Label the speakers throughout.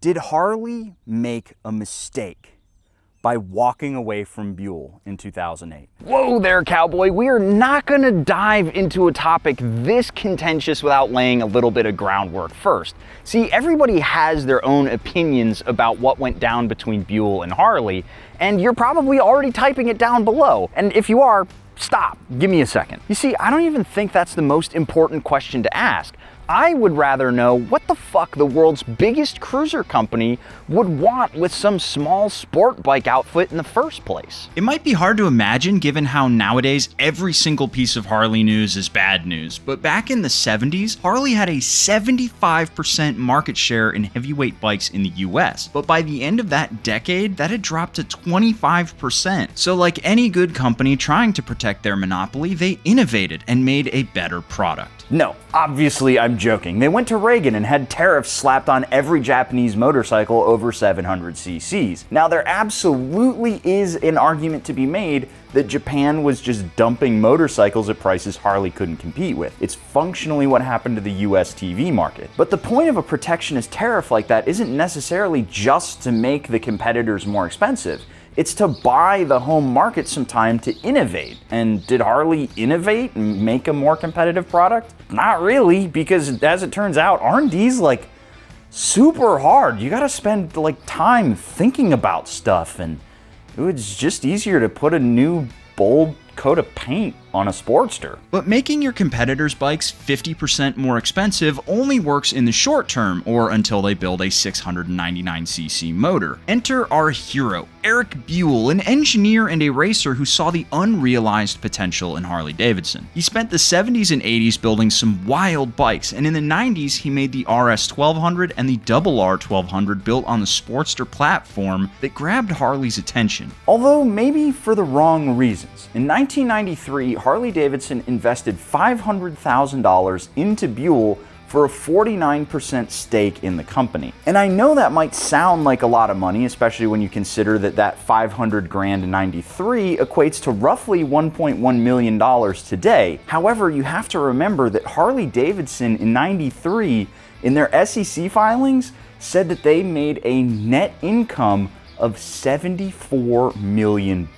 Speaker 1: Did Harley make a mistake by walking away from Buell in 2008?
Speaker 2: Whoa there, cowboy. We are not gonna dive into a topic this contentious without laying a little bit of groundwork first. See, everybody has their own opinions about what went down between Buell and Harley, and you're probably already typing it down below. And if you are, stop, give me a second. You see, I don't even think that's the most important question to ask. I would rather know what the fuck the world's biggest cruiser company would want with some small sport bike outfit in the first place.
Speaker 3: It might be hard to imagine given how nowadays every single piece of Harley news is bad news, but back in the 70s, Harley had a 75% market share in heavyweight bikes in the US, but by the end of that decade, that had dropped to 25%. So like any good company trying to protect their monopoly, they innovated and made a better product.
Speaker 1: No, obviously I'm joking. They went to Reagan and had tariffs slapped on every Japanese motorcycle over 700 cc's. Now there absolutely is an argument to be made that Japan was just dumping motorcycles at prices Harley couldn't compete with. It's functionally what happened to the US TV market. But the point of a protectionist tariff like that isn't necessarily just to make the competitors more expensive. It's to buy the home market some time to innovate. And did Harley innovate and make a more competitive product? Not really, because as it turns out, R&D's like super hard. You gotta spend like time thinking about stuff, and it was just easier to put a new bold coat of paint on a Sportster.
Speaker 3: But making your competitors' bikes 50% more expensive only works in the short term, or until they build a 699cc motor. Enter our hero, Eric Buell, an engineer and a racer who saw the unrealized potential in Harley-Davidson. He spent the 70s and 80s building some wild bikes, and in the 90s he made the RS 1200 and the RR 1200 built on the Sportster platform that grabbed Harley's attention.
Speaker 1: Although maybe for the wrong reasons. In 1993, Harley-Davidson invested $500,000 into Buell for a 49% stake in the company. And I know that might sound like a lot of money, especially when you consider that $500,000 in 93 equates to roughly $1.1 million today. However, you have to remember that Harley-Davidson in 93, in their SEC filings, said that they made a net income of $74 million.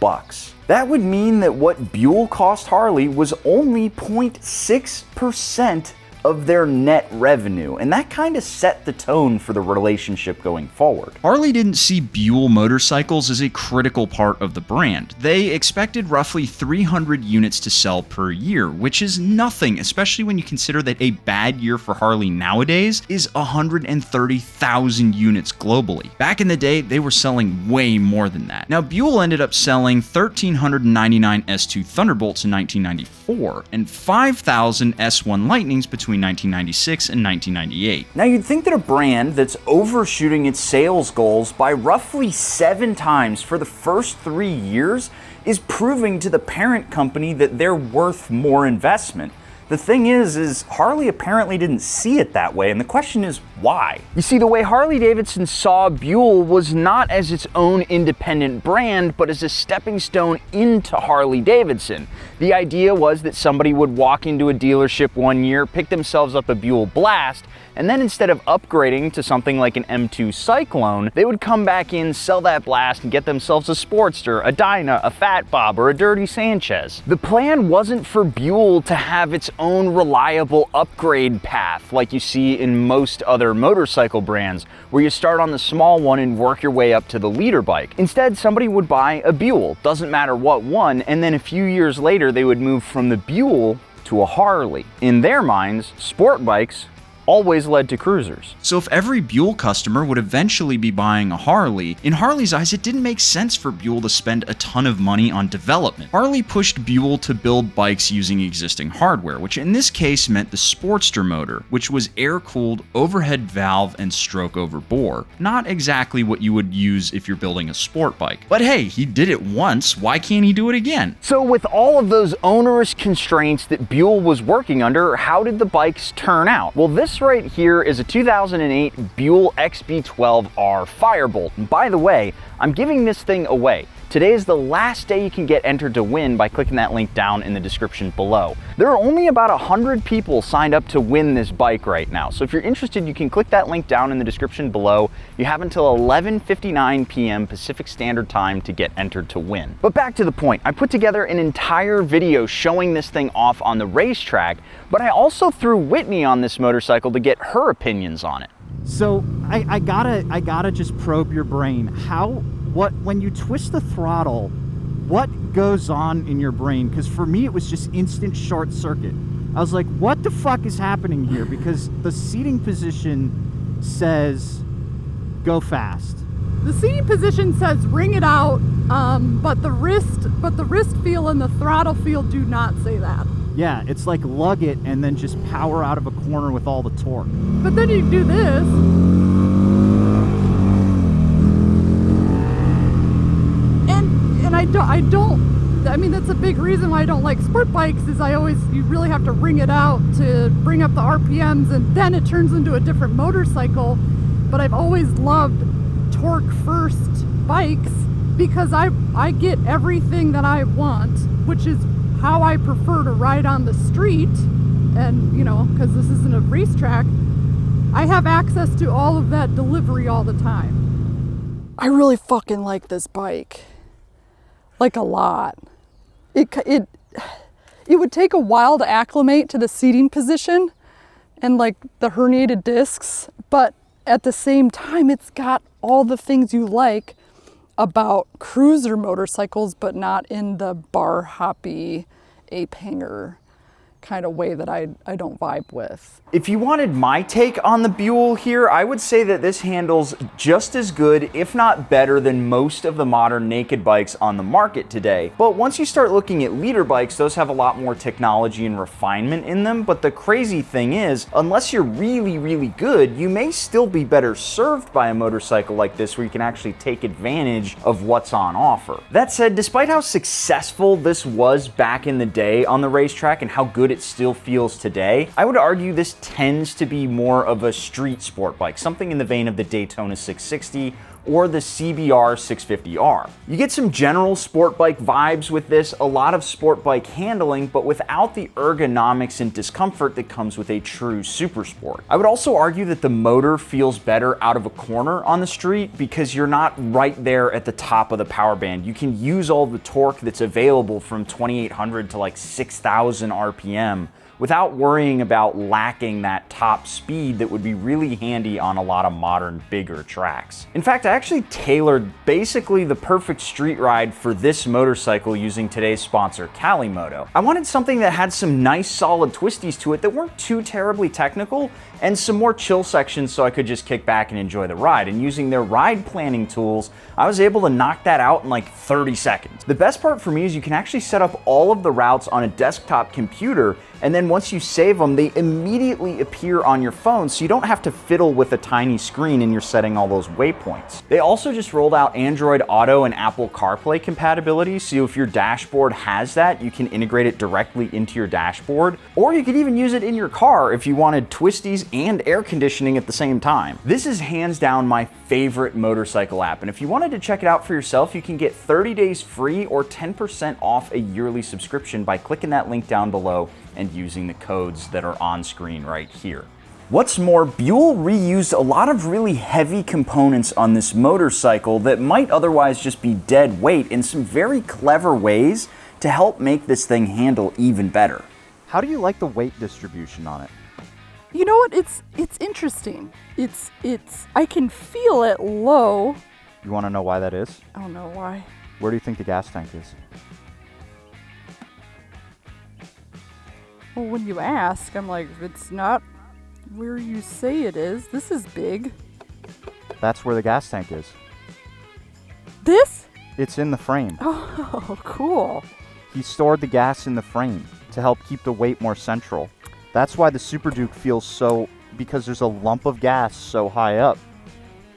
Speaker 1: That would mean that what Buell cost Harley was only 0.6% of their net revenue, and that kind of set the tone for the relationship going forward.
Speaker 3: Harley didn't see Buell motorcycles as a critical part of the brand. They expected roughly 300 units to sell per year, which is nothing, especially when you consider that a bad year for Harley nowadays is 130,000 units globally. Back in the day, they were selling way more than that. Now, Buell ended up selling 1,399 S2 Thunderbolts in 1994 and 5,000 S1 Lightnings between 1996 and 1998.
Speaker 1: Now you'd think that a brand that's overshooting its sales goals by roughly 7 times for the first 3 years is proving to the parent company that they're worth more investment. The thing is Harley apparently didn't see it that way, and the question is why?
Speaker 2: You see, the way Harley-Davidson saw Buell was not as its own independent brand, but as a stepping stone into Harley-Davidson. The idea was that somebody would walk into a dealership one year, pick themselves up a Buell Blast, and then instead of upgrading to something like an M2 Cyclone, they would come back in, sell that Blast, and get themselves a Sportster, a Dyna, a Fat Bob, or a Dirty Sanchez. The plan wasn't for Buell to have its own reliable upgrade path like you see in most other motorcycle brands, where you start on the small one and work your way up to the leader bike. Instead, somebody would buy a Buell, doesn't matter what one, and then a few years later they would move from the Buell to a Harley. In their minds, sport bikes always led to cruisers.
Speaker 3: So if every Buell customer would eventually be buying a Harley, in Harley's eyes it didn't make sense for Buell to spend a ton of money on development. Harley pushed Buell to build bikes using existing hardware, which in this case meant the Sportster motor, which was air-cooled, overhead valve, and stroke over bore. Not exactly what you would use if you're building a sport bike. But hey, he did it once, why can't he do it again?
Speaker 2: So with all of those onerous constraints that Buell was working under, how did the bikes turn out? Well, this This right here is a 2008 Buell XB12R Firebolt. And by the way, I'm giving this thing away. Today is the last day you can get entered to win by clicking that link down in the description below. There are only about 100 people signed up to win this bike right now. So if you're interested, you can click that link down in the description below. You have until 11:59 p.m. Pacific Standard Time to get entered to win. But back to the point, I put together an entire video showing this thing off on the racetrack, but I also threw Whitney on this motorcycle to get her opinions on it.
Speaker 4: So I gotta just probe your brain. When you twist the throttle, what goes on in your brain? Because for me, it was just instant short circuit. I was like, what the fuck is happening here? Because the seating position says go fast.
Speaker 5: The seating position says ring it out, but the wrist feel and the throttle feel do not say that.
Speaker 4: Yeah, it's like lug it and then just power out of a corner with all the torque.
Speaker 5: But then you do this. I mean, that's a big reason why I don't like sport bikes is you really have to ring it out to bring up the RPMs, and then it turns into a different motorcycle. But I've always loved torque first bikes because I get everything that I want, which is how I prefer to ride on the street. And, you know, because this isn't a racetrack, I have access to all of that delivery all the time. I really fucking like this bike. Like a lot. It would take a while to acclimate to the seating position and like the herniated discs, but at the same time, it's got all the things you like about cruiser motorcycles, but not in the bar hoppy ape hanger kind of way that I don't vibe with.
Speaker 1: If you wanted my take on the Buell here, I would say that this handles just as good, if not better, than most of the modern naked bikes on the market today. But once you start looking at leader bikes, those have a lot more technology and refinement in them. But the crazy thing is, unless you're really, really good, you may still be better served by a motorcycle like this where you can actually take advantage of what's on offer. That said, despite how successful this was back in the day on the racetrack and how good it still feels today, I would argue this tends to be more of a street sport bike, something in the vein of the Daytona 660 or the CBR 650R. You get some general sport bike vibes with this, a lot of sport bike handling, but without the ergonomics and discomfort that comes with a true super sport. I would also argue that the motor feels better out of a corner on the street because you're not right there at the top of the power band. You can use all the torque that's available from 2800 to like 6000 RPM without worrying about lacking that top speed that would be really handy on a lot of modern bigger tracks. In fact, I actually tailored basically the perfect street ride for this motorcycle using today's sponsor, Calimoto. I wanted something that had some nice solid twisties to it that weren't too terribly technical, and some more chill sections so I could just kick back and enjoy the ride. And using their ride planning tools, I was able to knock that out in like 30 seconds. The best part for me is you can actually set up all of the routes on a desktop computer, and then once you save them, they immediately appear on your phone, so you don't have to fiddle with a tiny screen and you're setting all those waypoints. They also just rolled out Android Auto and Apple CarPlay compatibility, so if your dashboard has that, you can integrate it directly into your dashboard, or you could even use it in your car if you wanted twisties and air conditioning at the same time. This is hands down my favorite motorcycle app, and if you wanted to check it out for yourself, you can get 30 days free or 10% off a yearly subscription by clicking that link down below and using the codes that are on screen right here. What's more, Buell reused a lot of really heavy components on this motorcycle that might otherwise just be dead weight in some very clever ways to help make this thing handle even better.
Speaker 4: How do you like the weight distribution on it?
Speaker 5: You know what? It's interesting. I can feel it low.
Speaker 4: You want to know why that is?
Speaker 5: I don't know why.
Speaker 4: Where do you think the gas tank is?
Speaker 5: Well, when you ask, I'm like, it's not where you say it is. This is big.
Speaker 4: That's where the gas tank is.
Speaker 5: This?
Speaker 4: It's in the frame.
Speaker 5: Oh, cool.
Speaker 4: He stored the gas in the frame to help keep the weight more central. That's why the Super Duke feels so, because there's a lump of gas so high up.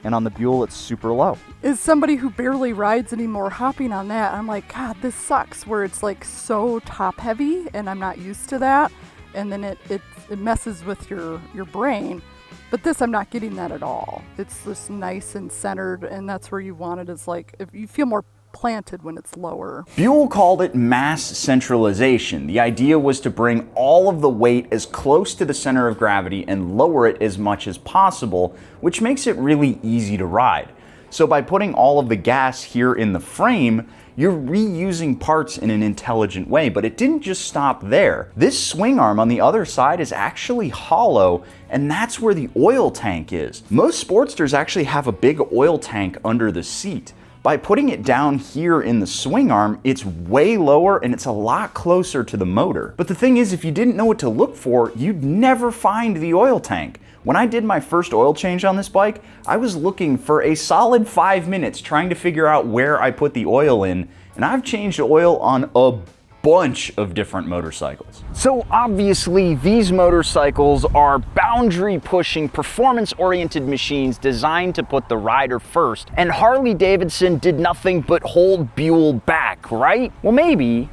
Speaker 4: And on the Buell, it's super low.
Speaker 5: As somebody who barely rides anymore, hopping on that, I'm like, God, this sucks, where it's like so top heavy, and I'm not used to that. and then it messes with your brain. But this, I'm not getting that at all. It's just nice and centered, and that's where you want it. Is like, if you feel more planted when it's lower.
Speaker 1: Buell called it mass centralization. The idea was to bring all of the weight as close to the center of gravity and lower it as much as possible, which makes it really easy to ride. So by putting all of the gas here in the frame, you're reusing parts in an intelligent way, but it didn't just stop there. This swing arm on the other side is actually hollow, and that's where the oil tank is. Most Sportsters actually have a big oil tank under the seat. By putting it down here in the swing arm, it's way lower and it's a lot closer to the motor. But the thing is, if you didn't know what to look for, you'd never find the oil tank. When I did my first oil change on this bike, I was looking for a solid 5 minutes trying to figure out where I put the oil in, and I've changed oil on a bunch of different motorcycles.
Speaker 2: So obviously these motorcycles are boundary-pushing, performance-oriented machines designed to put the rider first, and Harley-Davidson did nothing but hold Buell back, right? Well, maybe,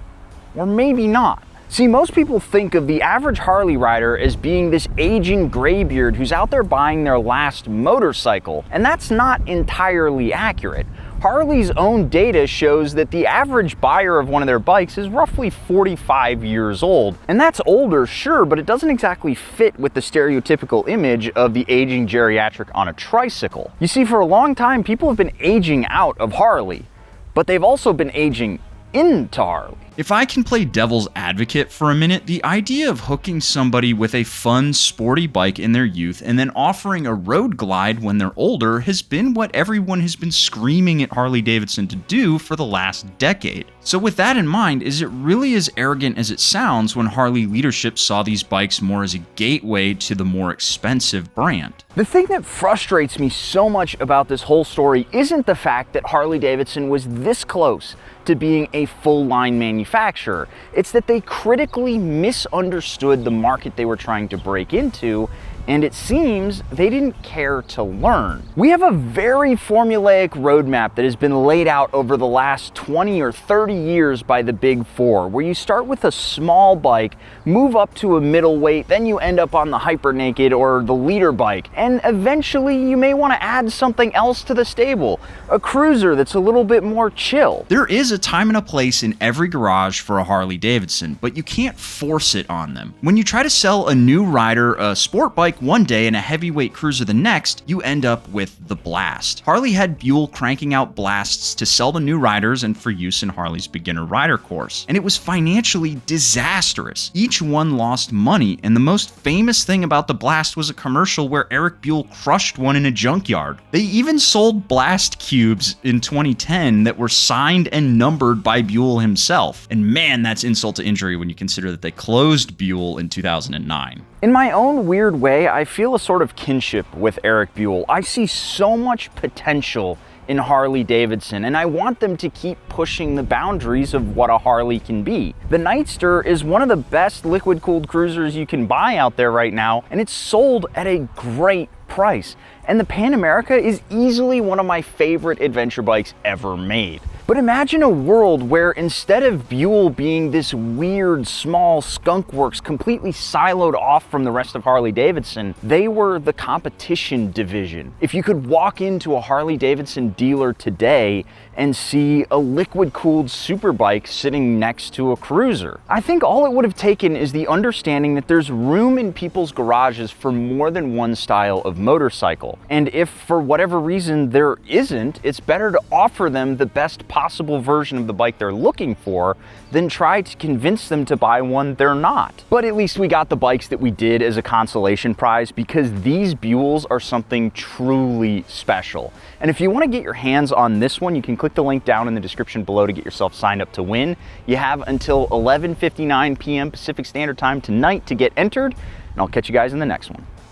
Speaker 2: or maybe not. See, most people think of the average Harley rider as being this aging graybeard who's out there buying their last motorcycle, and that's not entirely accurate. Harley's own data shows that the average buyer of one of their bikes is roughly 45 years old. And that's older, sure, but it doesn't exactly fit with the stereotypical image of the aging geriatric on a tricycle. You see, for a long time, people have been aging out of Harley, but they've also been aging into Harley.
Speaker 3: If I can play devil's advocate for a minute, the idea of hooking somebody with a fun, sporty bike in their youth and then offering a road glide when they're older has been what everyone has been screaming at Harley-Davidson to do for the last decade. So with that in mind, is it really as arrogant as it sounds when Harley leadership saw these bikes more as a gateway to the more expensive brand?
Speaker 2: The thing that frustrates me so much about this whole story isn't the fact that Harley-Davidson was this close to being a full-line manufacturer. It's that they critically misunderstood the market they were trying to break into, and it seems they didn't care to learn. We have a very formulaic roadmap that has been laid out over the last 20 or 30 years by the Big Four, where you start with a small bike, move up to a middleweight, then you end up on the Hyper Naked or the leader bike, and eventually you may want to add something else to the stable, a cruiser that's a little bit more chill.
Speaker 3: There is a time and a place in every garage for a Harley-Davidson, but you can't force it on them. When you try to sell a new rider a sport bike one day and a heavyweight cruiser the next, you end up with the Blast. Harley had Buell cranking out Blasts to sell to new riders and for use in Harley's beginner rider course, and it was financially disastrous. Each one lost money, and the most famous thing about the Blast was a commercial where Eric Buell crushed one in a junkyard. They even sold Blast cubes in 2010 that were signed and numbered by Buell himself, and man, that's insult to injury when you consider that they closed Buell in 2009.
Speaker 2: In my own weird way, I feel a sort of kinship with Eric Buell. I see so much potential in Harley-Davidson, and I want them to keep pushing the boundaries of what a Harley can be. The Nightster is one of the best liquid-cooled cruisers you can buy out there right now, and it's sold at a great price. And the Pan America is easily one of my favorite adventure bikes ever made. But imagine a world where instead of Buell being this weird, small skunk works completely siloed off from the rest of Harley-Davidson, they were the competition division. If you could walk into a Harley-Davidson dealer today and see a liquid-cooled superbike sitting next to a cruiser, I think all it would have taken is the understanding that there's room in people's garages for more than one style of motorcycle. And if for whatever reason there isn't, it's better to offer them the best possible version of the bike they're looking for than try to convince them to buy one they're not. But at least we got the bikes that we did as a consolation prize, because these Buells are something truly special. And if you want to get your hands on this one, you can click the link down in the description below to get yourself signed up to win. You have until 11:59 p.m. Pacific Standard Time tonight to get entered, and I'll catch you guys in the next one.